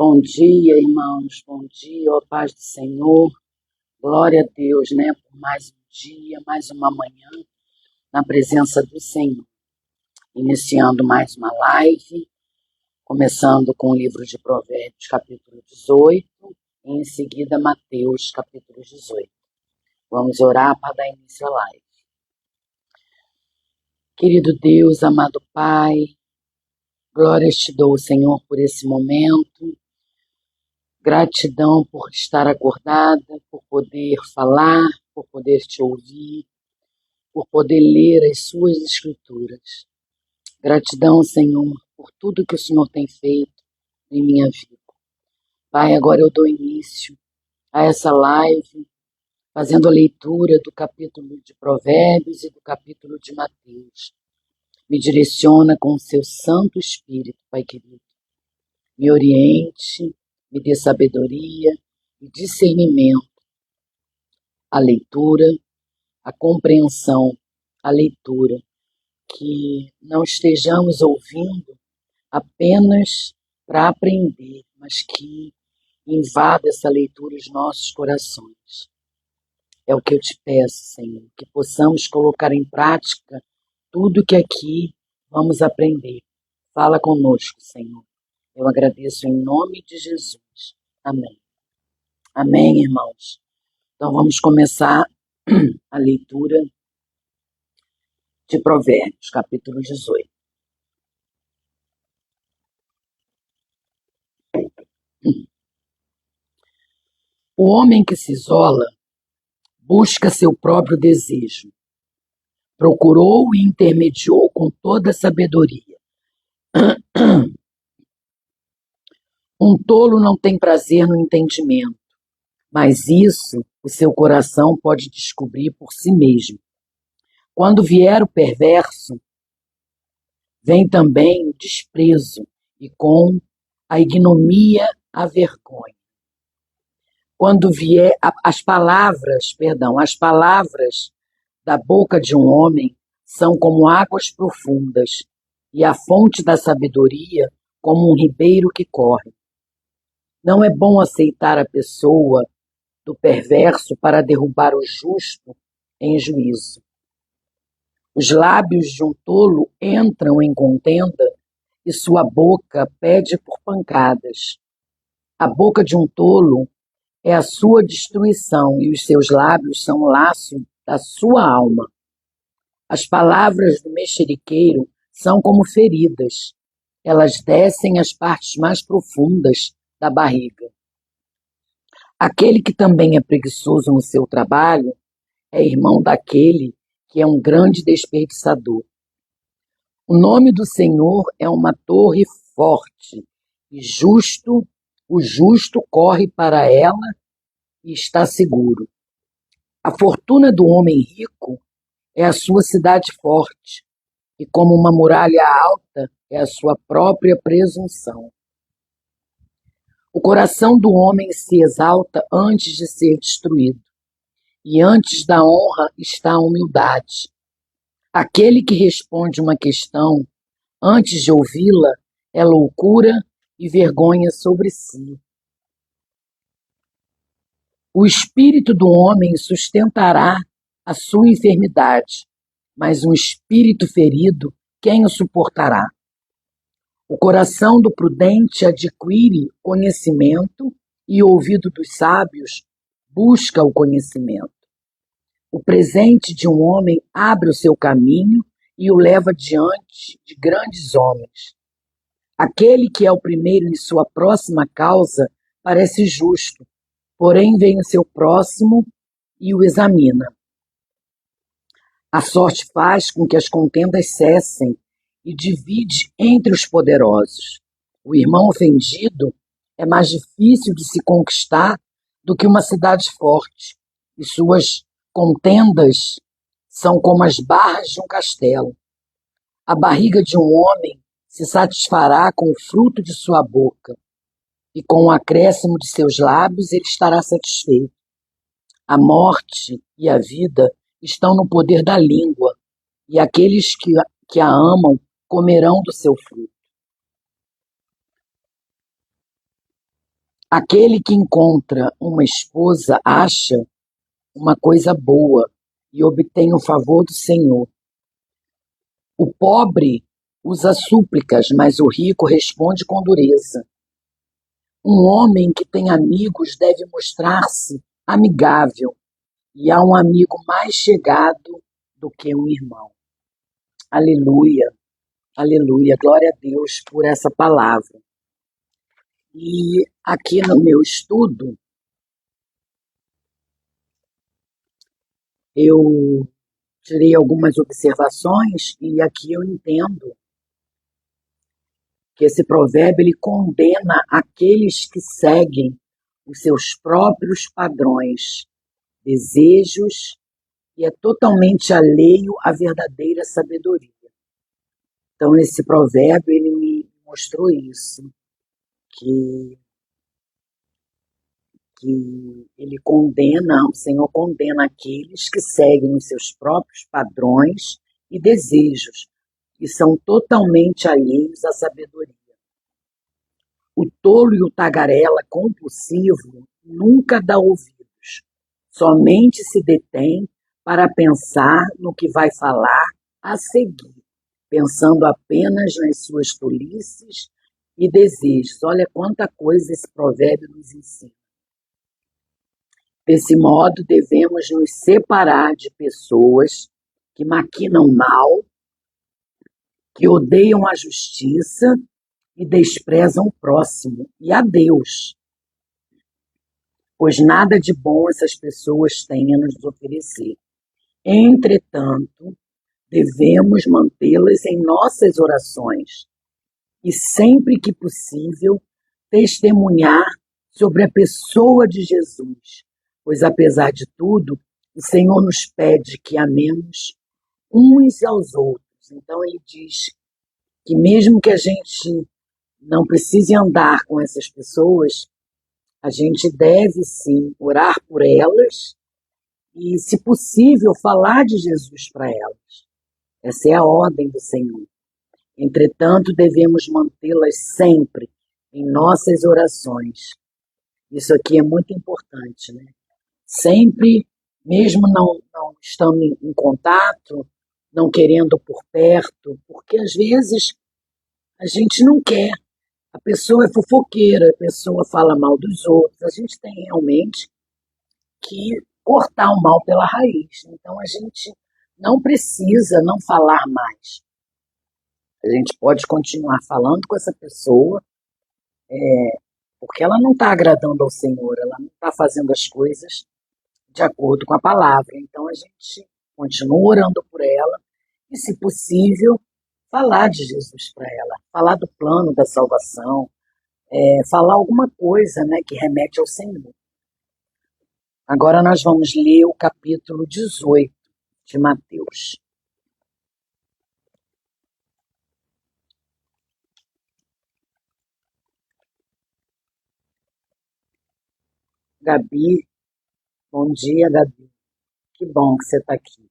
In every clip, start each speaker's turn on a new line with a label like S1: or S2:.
S1: Bom dia, irmãos, bom dia, ó paz do Senhor, glória a Deus, né, por mais um dia, mais uma manhã, na presença do Senhor. Iniciando mais uma live, começando com o livro de Provérbios, capítulo 18, e em seguida Mateus, capítulo 18. Vamos orar para dar início à live. Querido Deus, amado Pai, glórias te dou, Senhor, por esse momento. Gratidão por estar acordada, por poder falar, por poder te ouvir, por poder ler as suas escrituras. Gratidão, Senhor, por tudo que o Senhor tem feito em minha vida. Pai, agora eu dou início a essa live, fazendo a leitura do capítulo de Provérbios e do capítulo de Mateus. Me direciona com o seu Santo Espírito, Pai querido. Me oriente, me dê sabedoria e discernimento. A leitura, a compreensão, a leitura, que não estejamos ouvindo apenas para aprender, mas que invada essa leitura os nossos corações. É o que eu te peço, Senhor, que possamos colocar em prática tudo que aqui vamos aprender. Fala conosco, Senhor. Eu agradeço em nome de Jesus. Amém. Amém, irmãos. Então vamos começar a leitura de Provérbios, capítulo 18. O homem que se isola busca seu próprio desejo. Procurou e intermediou com toda a sabedoria. Um tolo não tem prazer no entendimento, mas isso o seu coração pode descobrir por si mesmo. Quando vier o perverso, vem também o desprezo e com a ignomia a vergonha. Quando vier as palavras da boca de um homem são como águas profundas, e a fonte da sabedoria como um ribeiro que corre. Não é bom aceitar a pessoa do perverso para derrubar o justo em juízo. Os lábios de um tolo entram em contenda e sua boca pede por pancadas. A boca de um tolo é a sua destruição e os seus lábios são o laço da sua alma. As palavras do mexeriqueiro são como feridas. Elas descem às partes mais profundas da barriga. Aquele que também é preguiçoso no seu trabalho é irmão daquele que é um grande desperdiçador. O nome do Senhor é uma torre forte, e o justo corre para ela e está seguro. A fortuna do homem rico é a sua cidade forte, e como uma muralha alta é a sua própria presunção. O coração do homem se exalta antes de ser destruído, e antes da honra está a humildade. Aquele que responde uma questão antes de ouvi-la é loucura e vergonha sobre si. O espírito do homem sustentará a sua enfermidade, mas um espírito ferido, quem o suportará? O coração do prudente adquire conhecimento e o ouvido dos sábios busca o conhecimento. O presente de um homem abre o seu caminho e o leva diante de grandes homens. Aquele que é o primeiro em sua próxima causa parece justo, porém vem o seu próximo e o examina. A sorte faz com que as contendas cessem e divide entre os poderosos. O irmão ofendido é mais difícil de se conquistar do que uma cidade forte, e suas contendas são como as barras de um castelo. A barriga de um homem se satisfará com o fruto de sua boca, e com o acréscimo de seus lábios ele estará satisfeito. A morte e a vida estão no poder da língua, e aqueles que a amam comerão do seu fruto. Aquele que encontra uma esposa acha uma coisa boa e obtém o favor do Senhor. O pobre usa súplicas, mas o rico responde com dureza. Um homem que tem amigos deve mostrar-se amigável, e há um amigo mais chegado do que um irmão. Aleluia, aleluia, glória a Deus por essa palavra. E aqui no meu estudo, eu tirei algumas observações e aqui eu entendo que esse provérbio ele condena aqueles que seguem os seus próprios padrões, desejos e é totalmente alheio à verdadeira sabedoria. Então esse provérbio ele me mostrou isso, que ele condena, o Senhor condena aqueles que seguem os seus próprios padrões e desejos, e são totalmente alheios à sabedoria. O tolo e o tagarela compulsivo nunca dá ouvidos, somente se detém para pensar no que vai falar a seguir, pensando apenas nas suas tolices e desejos. Olha quanta coisa esse provérbio nos ensina. Desse modo, devemos nos separar de pessoas que maquinam mal, que odeiam a justiça e desprezam o próximo e a Deus, pois nada de bom essas pessoas têm a nos oferecer. Entretanto, devemos mantê-las em nossas orações e, sempre que possível, testemunhar sobre a pessoa de Jesus, pois, apesar de tudo, o Senhor nos pede que amemos uns aos outros. Então, ele diz que mesmo que a gente não precise andar com essas pessoas, a gente deve sim orar por elas e, se possível, falar de Jesus para elas. Essa é a ordem do Senhor. Entretanto, devemos mantê-las sempre em nossas orações. Isso aqui é muito importante, né? Sempre, mesmo não estando em contato, não querendo por perto, porque às vezes a gente não quer. A pessoa é fofoqueira, a pessoa fala mal dos outros. A gente tem realmente que cortar o mal pela raiz. Então a gente não precisa não falar mais. A gente pode continuar falando com essa pessoa, porque ela não está agradando ao Senhor, ela não está fazendo as coisas de acordo com a palavra. Então a gente continua orando por ela e, se possível, falar de Jesus para ela, falar do plano da salvação, falar alguma coisa, né, que remete ao Senhor. Agora nós vamos ler o capítulo 18 de Mateus. Gabi, bom dia, Gabi. Que bom que você está aqui.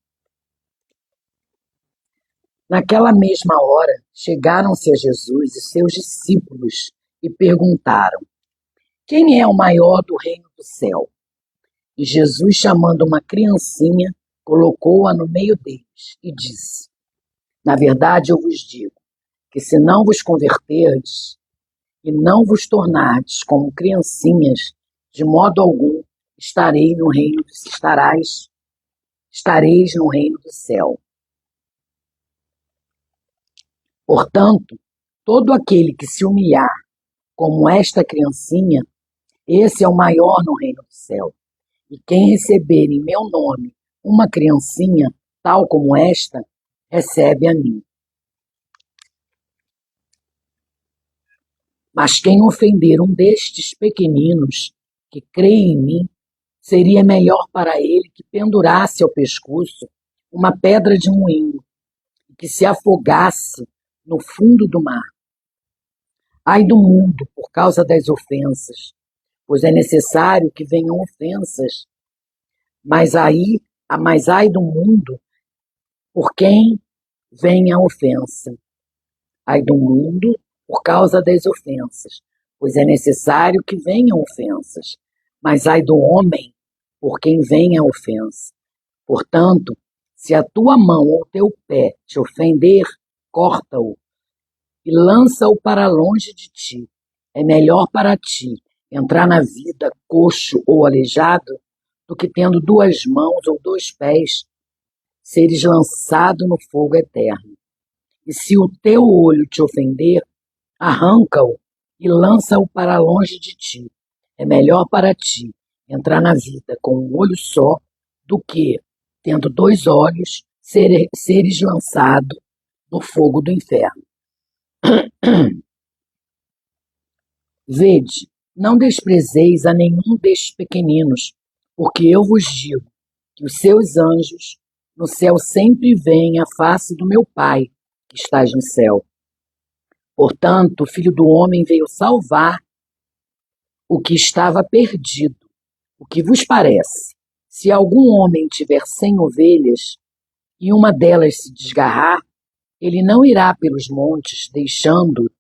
S1: Naquela mesma hora, chegaram-se a Jesus e seus discípulos e perguntaram: quem é o maior do reino do céu? E Jesus, chamando uma criancinha, colocou-a no meio deles e disse: na verdade, eu vos digo que, se não vos converterdes e não vos tornardes como criancinhas, de modo algum estareis no reino do céu. Portanto, todo aquele que se humilhar como esta criancinha, esse é o maior no reino do céu. E quem receber em meu nome uma criancinha tal como esta, recebe a mim. Mas quem ofender um destes pequeninos que creem em mim, seria melhor para ele que pendurasse ao pescoço uma pedra de moinho e que se afogasse no fundo do mar. Ai do mundo por causa das ofensas, pois é necessário que venham ofensas, mas ai do mundo por quem vem a ofensa. Ai do mundo por causa das ofensas, pois é necessário que venham ofensas. Mas ai do homem por quem vem a ofensa. Portanto, se a tua mão ou teu pé te ofender, corta-o e lança-o para longe de ti. É melhor para ti entrar na vida coxo ou aleijado do que tendo 2 mãos ou 2 pés, seres lançado no fogo eterno. E se o teu olho te ofender, arranca-o e lança-o para longe de ti. É melhor para ti entrar na vida com um olho só do que, tendo 2 olhos, seres lançado no fogo do inferno. Vede, não desprezeis a nenhum destes pequeninos, porque eu vos digo que os seus anjos no céu sempre veem a face do meu Pai, que estás no céu. Portanto, o Filho do Homem veio salvar o que estava perdido. O que vos parece? Se algum homem tiver 100 ovelhas e uma delas se desgarrar, ele não irá pelos montes, deixando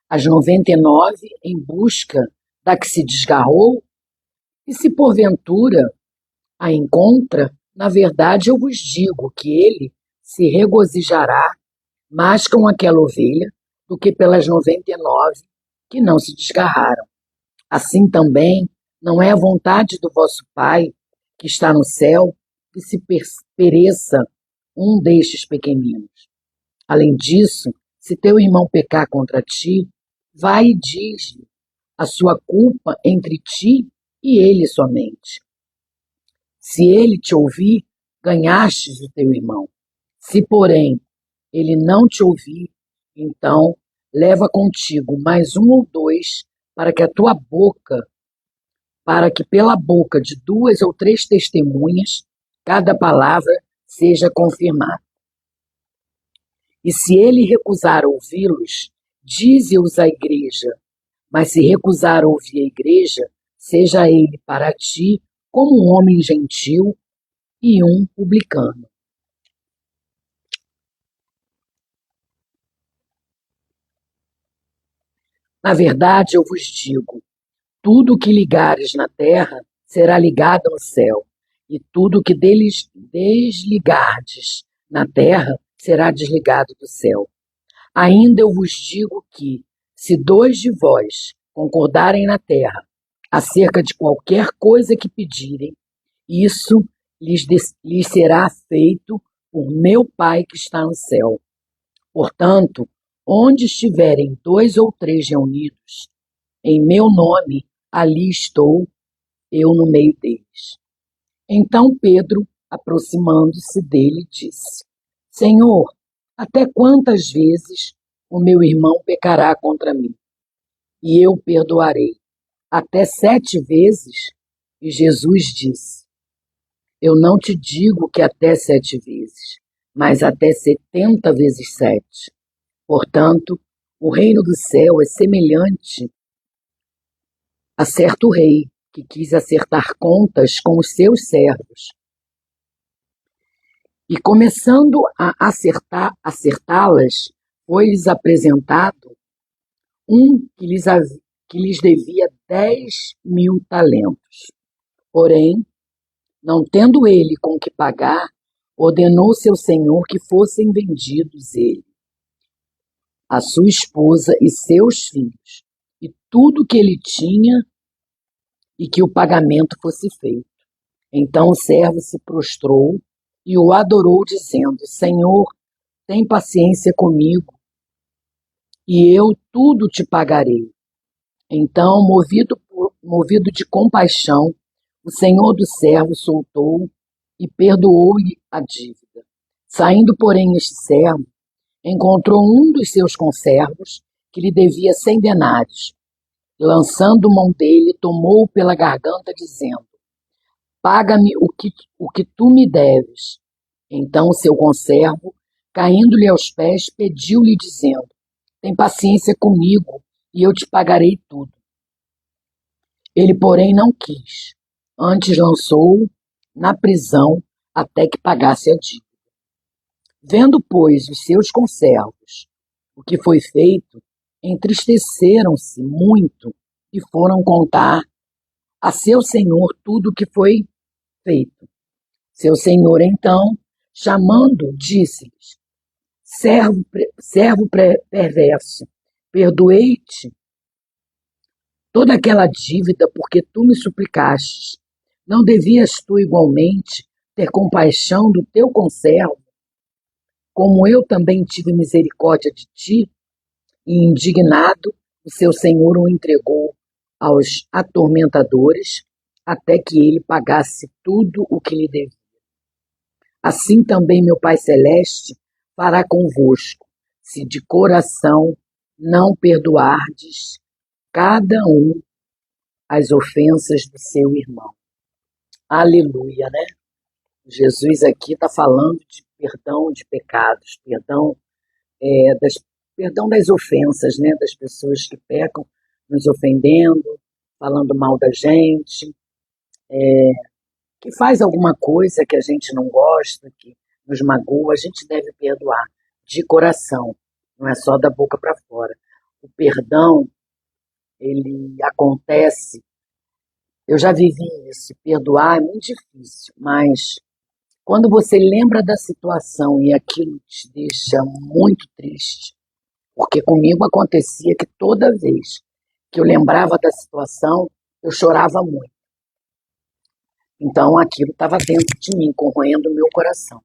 S1: as 99 em busca da que se desgarrou? E se porventura a encontra, na verdade eu vos digo que ele se regozijará mais com aquela ovelha do que pelas 99 que não se desgarraram. Assim também não é a vontade do vosso Pai, que está no céu, que se pereça um destes pequeninos. Além disso, se teu irmão pecar contra ti, vai e diz-lhe a sua culpa entre ti e ele somente. Se ele te ouvir, ganhastes o teu irmão. Se, porém, ele não te ouvir, então leva contigo mais 1 ou 2, para que pela boca de 2 ou 3 testemunhas, cada palavra seja confirmada. E se ele recusar ouvi-los, dize-os à igreja. Mas se recusar ouvir a igreja, seja ele para ti como um homem gentil e um publicano. Na verdade, eu vos digo, tudo o que ligares na terra será ligado no céu, e tudo o que desligardes na terra será desligado do céu. Ainda eu vos digo que, se 2 de vós concordarem na terra acerca de qualquer coisa que pedirem, isso lhes será feito por meu Pai que está no céu. Portanto, onde estiverem 2 ou 3 reunidos, em meu nome, ali estou eu no meio deles. Então Pedro, aproximando-se dele, disse: Senhor, até quantas vezes o meu irmão pecará contra mim? E eu perdoarei. Até 7 vezes? E Jesus disse: Eu não te digo que até 7 vezes, mas até 70 vezes 7. Portanto, o reino do céu é semelhante a certo rei que quis acertar contas com os seus servos. E começando a acertá-las, foi-lhes apresentado um que lhes devia 10.000 talentos. Porém, não tendo ele com que pagar, ordenou seu senhor que fossem vendidos ele, a sua esposa e seus filhos, e tudo que ele tinha, e que o pagamento fosse feito. Então o servo se prostrou e o adorou, dizendo: Senhor, tem paciência comigo, e eu tudo te pagarei. Então, movido de compaixão, o senhor do servo soltou e perdoou-lhe a dívida. Saindo, porém, este servo encontrou um dos seus conservos que lhe devia 100 denários. Lançando mão dele, tomou-o pela garganta, dizendo: Paga-me o que tu me deves. Então o seu conservo, caindo-lhe aos pés, pediu-lhe, dizendo: Tem paciência comigo, e eu te pagarei tudo. Ele, porém, não quis. Antes lançou-o na prisão até que pagasse a dívida. Vendo, pois, os seus conservos o que foi feito, entristeceram-se muito e foram contar a seu senhor tudo o que foi feito. Seu senhor, então, chamando, disse-lhes: servo perverso, perdoei-te toda aquela dívida porque tu me suplicastes. Não devias tu igualmente ter compaixão do teu conservo, como eu também tive misericórdia de ti? E indignado, o seu senhor o entregou aos atormentadores, até que ele pagasse tudo o que lhe devia. Assim também meu Pai Celeste fará convosco, se de coração não perdoardes cada um as ofensas do seu irmão. Aleluia, né? Jesus aqui está falando de perdão de pecados, perdão das ofensas, né? Das pessoas que pecam, nos ofendendo, falando mal da gente, que faz alguma coisa que a gente não gosta, que nos magoa, a gente deve perdoar de coração, não é só da boca para fora. O perdão, ele acontece, eu já vivi isso, perdoar é muito difícil, mas quando você lembra da situação e aquilo te deixa muito triste, porque comigo acontecia que toda vez que eu lembrava da situação, eu chorava muito. Então aquilo estava dentro de mim, corroendo o meu coração.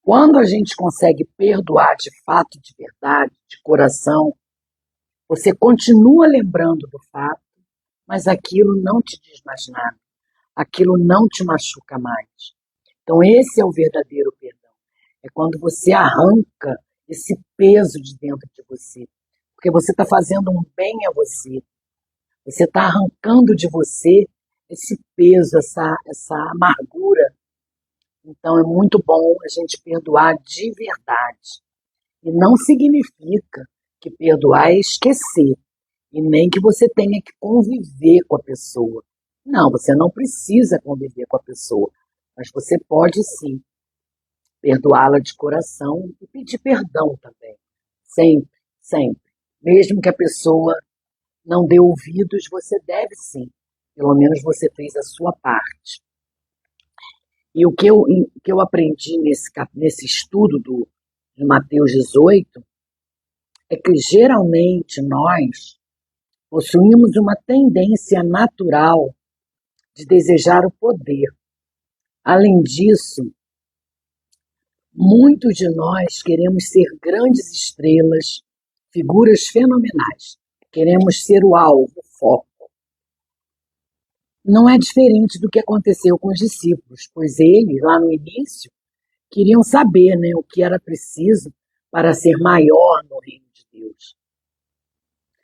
S1: Quando a gente consegue perdoar de fato, de verdade, de coração, você continua lembrando do fato, mas aquilo não te diz mais nada. Aquilo não te machuca mais. Então esse é o verdadeiro perdão. É quando você arranca esse peso de dentro de você. Porque você está fazendo um bem a você. Você está arrancando de você esse peso, essa amargura. Então é muito bom a gente perdoar de verdade. E não significa que perdoar é esquecer. E nem que você tenha que conviver com a pessoa. Não, você não precisa conviver com a pessoa. Mas você pode sim perdoá-la de coração e pedir perdão também. Sempre, sempre. Mesmo que a pessoa não dê ouvidos, você deve sim. Pelo menos você fez a sua parte. E o que eu aprendi nesse estudo de Mateus 18 é que geralmente nós possuímos uma tendência natural de desejar o poder. Além disso, muitos de nós queremos ser grandes estrelas, figuras fenomenais. Queremos ser o alvo, o foco. Não é diferente do que aconteceu com os discípulos, pois eles, lá no início, queriam saber, né, o que era preciso para ser maior no reino de Deus.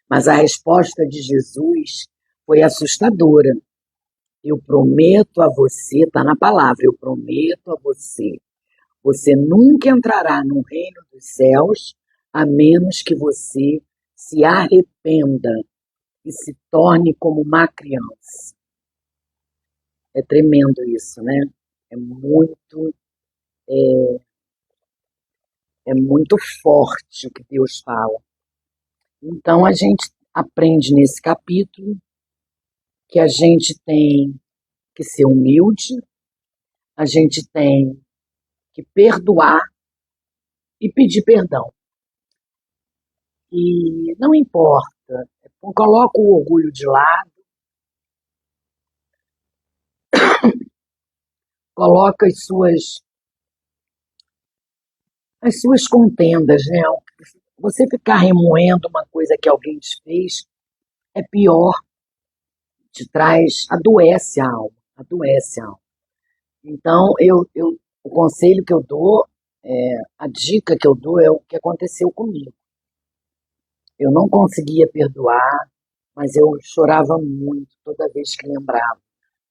S1: Mas a resposta de Jesus foi assustadora. Eu prometo a você, está na palavra, eu prometo a você, você nunca entrará no reino dos céus a menos que você se arrependa e se torne como uma criança. É tremendo isso, né? É muito forte o que Deus fala. Então a gente aprende nesse capítulo que a gente tem que ser humilde, a gente tem que perdoar e pedir perdão. E não importa, coloca o orgulho de lado, coloca as suas contendas, né? Você ficar remoendo uma coisa que alguém te fez é pior, te traz, adoece a alma, adoece a alma. Então, o conselho que eu dou, a dica que eu dou é o que aconteceu comigo. Eu não conseguia perdoar, mas eu chorava muito toda vez que lembrava.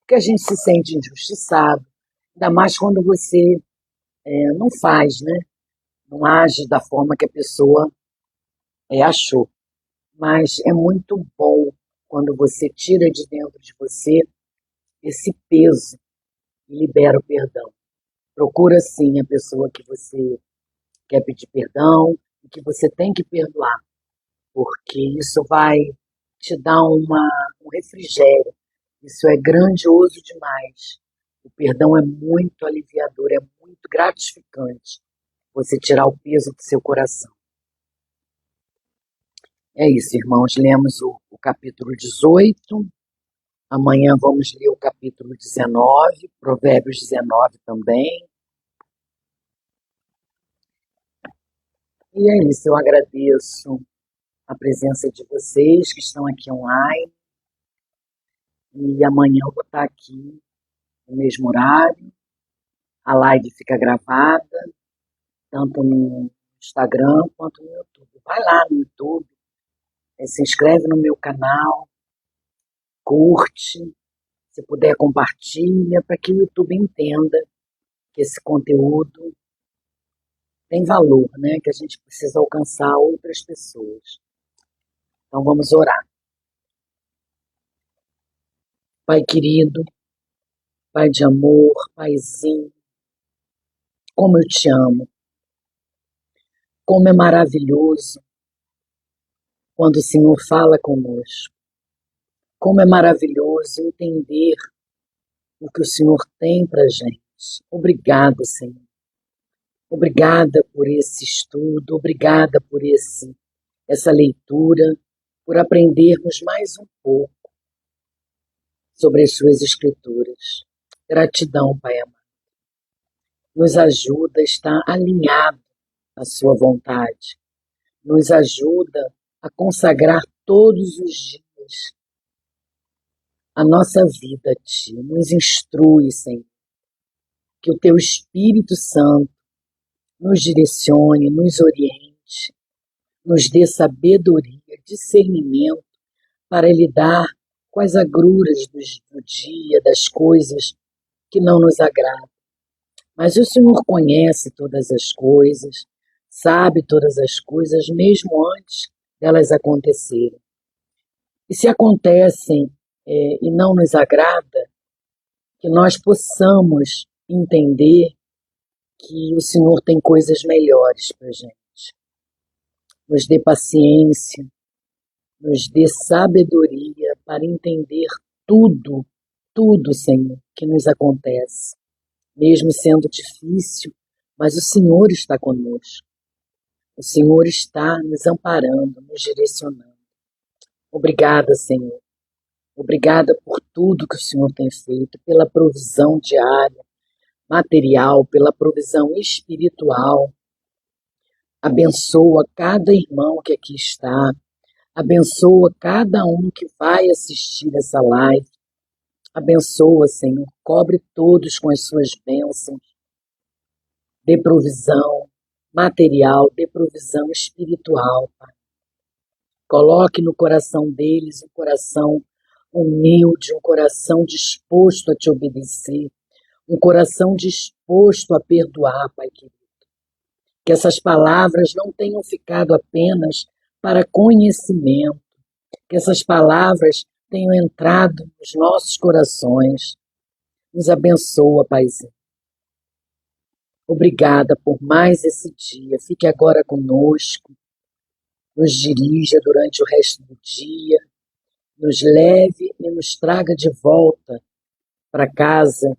S1: Porque a gente se sente injustiçado, ainda mais quando você não faz, né? Não age da forma que a pessoa achou. Mas é muito bom quando você tira de dentro de você esse peso e libera o perdão. Procura sim a pessoa que você quer pedir perdão e que você tem que perdoar, porque isso vai te dá um refrigério. Isso é grandioso demais. O perdão é muito aliviador, é muito gratificante. Você tirar o peso do seu coração. É isso, irmãos. Lemos o capítulo 18. Amanhã vamos ler o capítulo 19, Provérbios 19 também. E é isso, eu agradeço a presença de vocês que estão aqui online. E amanhã eu vou estar aqui no mesmo horário. A live fica gravada, tanto no Instagram quanto no YouTube. Vai lá no YouTube, se inscreve no meu canal, curte, se puder compartilha, para que o YouTube entenda que esse conteúdo tem valor, né? Que a gente precisa alcançar outras pessoas. Então vamos orar. Pai querido, Pai de amor, Paizinho, como eu te amo, como é maravilhoso quando o Senhor fala conosco, como é maravilhoso entender o que o Senhor tem para a gente. Obrigada, Senhor. Obrigada por esse estudo, obrigada por essa leitura, por aprendermos mais um pouco sobre as suas escrituras. Gratidão, Pai amado. Nos ajuda a estar alinhado à sua vontade. Nos ajuda a consagrar todos os dias a nossa vida a Ti. Nos instrui, Senhor. Que o Teu Espírito Santo nos direcione, nos oriente, nos dê sabedoria, discernimento para lidar com as agruras do dia, das coisas que não nos agradam. Mas o Senhor conhece todas as coisas, sabe todas as coisas, mesmo antes delas acontecerem. E se acontecem e não nos agrada, que nós possamos entender que o Senhor tem coisas melhores para a gente. Nos dê paciência, nos dê sabedoria para entender tudo, tudo, Senhor, que nos acontece. Mesmo sendo difícil, mas o Senhor está conosco. O Senhor está nos amparando, nos direcionando. Obrigada, Senhor. Obrigada por tudo que o Senhor tem feito, pela provisão diária, material, pela provisão espiritual. Abençoa cada irmão que aqui está. Abençoa cada um que vai assistir essa live. Abençoa, Senhor. Cobre todos com as suas bênçãos. Dê provisão material, dê provisão espiritual, Pai. Coloque no coração deles um coração humilde, um coração disposto a te obedecer, um coração disposto a perdoar, Pai querido. Que essas palavras não tenham ficado apenas para conhecimento, que essas palavras tenham entrado nos nossos corações. Nos abençoa, Paizinho. Obrigada por mais esse dia. Fique agora conosco, nos dirija durante o resto do dia, nos leve e nos traga de volta para casa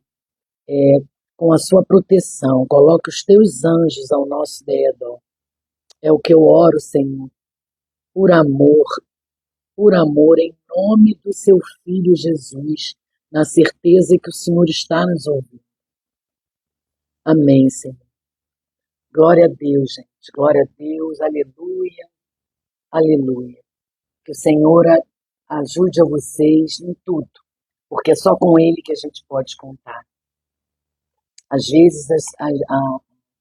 S1: com a sua proteção. Coloque os teus anjos ao nosso redor. É o que eu oro, Senhor, por amor, em nome do seu Filho Jesus, na certeza que o Senhor está nos ouvindo. Amém, Senhor. Glória a Deus, gente. Glória a Deus. Aleluia. Aleluia. Que o Senhor ajude a vocês em tudo, porque é só com Ele que a gente pode contar. Às vezes as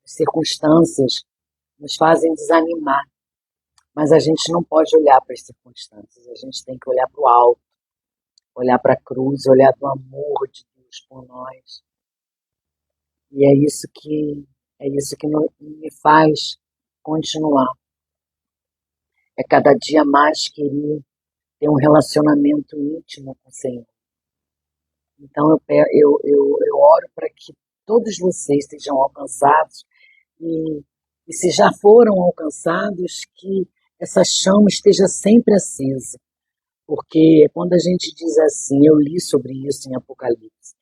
S1: circunstâncias nos fazem desanimar, mas a gente não pode olhar para as circunstâncias, a gente tem que olhar para o alto, olhar para a cruz, olhar para o amor de Deus por nós. E é isso que me faz continuar. É cada dia mais querer ter um relacionamento íntimo com o Senhor. Então eu oro para que todos vocês sejam alcançados e se já foram alcançados, que essa chama esteja sempre acesa, Porque quando a gente diz assim, eu li sobre isso em Apocalipse,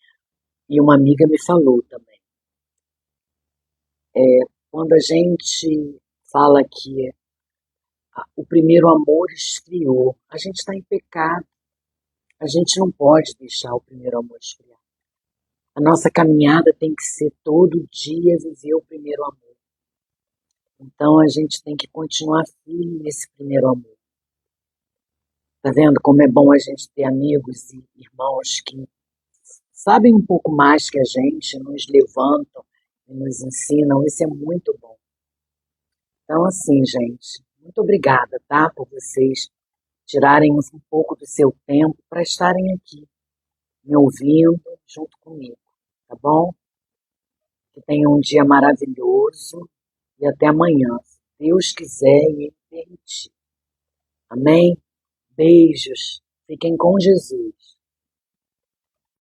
S1: e uma amiga me falou também, quando a gente fala que o primeiro amor esfriou, a gente está em pecado, a gente não pode deixar o primeiro amor esfriar. A nossa caminhada tem que ser todo dia viver o primeiro amor. Então a gente tem que continuar firme nesse primeiro amor. Tá vendo como é bom a gente ter amigos e irmãos que sabem um pouco mais que a gente, nos levantam e nos ensinam, isso é muito bom. Então, assim, gente, muito obrigada, tá, por vocês tirarem um pouco do seu tempo para estarem aqui, me ouvindo junto comigo, tá bom? Que tenham um dia maravilhoso e até amanhã, se Deus quiser e Ele permitir. Amém? Beijos, fiquem com Jesus.